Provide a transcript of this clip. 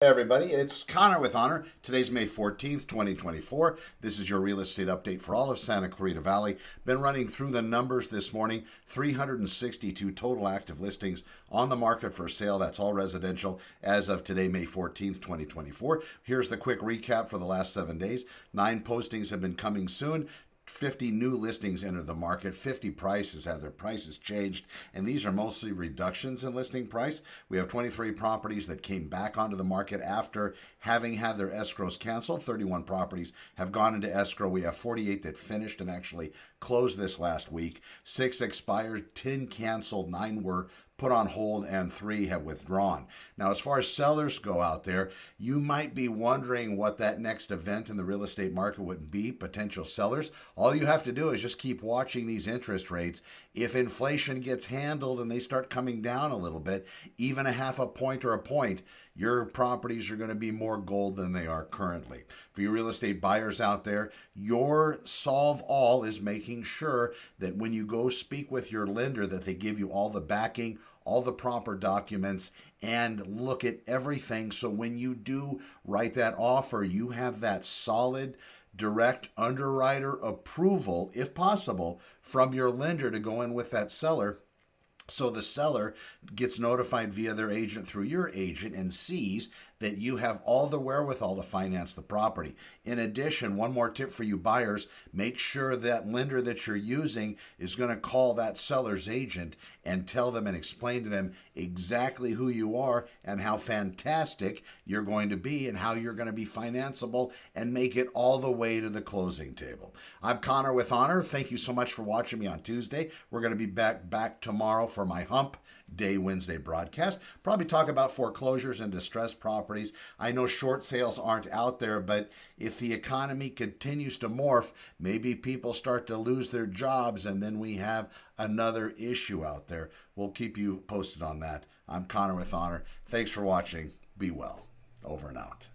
Hey everybody, it's Connor with Honor. Today's May 14th, 2024. This is your real estate update for all of Santa Clarita Valley. Been running through the numbers this morning. 362 total active listings on the market for sale. That's all residential as of today, May 14th, 2024. Here's the quick recap for the last 7 days. 9 postings have been coming soon. 50 new listings enter the market. 50 prices have their prices changed, and these are mostly reductions in listing price. We have 23 properties that came back onto the market after having had their escrows canceled. 31 properties have gone into escrow. We have 48 that finished and actually closed this last week. 6 expired, 10 canceled, 9 were put on hold, and 3 have withdrawn. Now, as far as sellers go out there, you might be wondering what that next event in the real estate market would be. Potential sellers, all you have to do is just keep watching these interest rates. If inflation gets handled and they start coming down a little bit, even a half a point or a point, your properties are going to be more gold than they are currently. For you real estate buyers out there, your solve all is making sure that when you go speak with your lender that they give you all the backing, all the proper documents, and look at everything. So when you do write that offer, you have that solid, direct underwriter approval, if possible, from your lender to go in with that seller. So the seller gets notified via their agent through your agent and sees that you have all the wherewithal to finance the property. In addition, one more tip for you buyers, make sure that lender that you're using is going to call that seller's agent and tell them and explain to them exactly who you are and how fantastic you're going to be and how you're going to be financeable and make it all the way to the closing table. I'm Connor with Honor. Thank you so much for watching me on Tuesday. We're going to be back tomorrow for my Hump Day Wednesday broadcast. Probably talk about foreclosures and distressed properties. I know short sales aren't out there, but if the economy continues to morph, maybe people start to lose their jobs and then we have another issue out there. We'll keep you posted on that. I'm Connor with Honor. Thanks for watching. Be well. Over and out.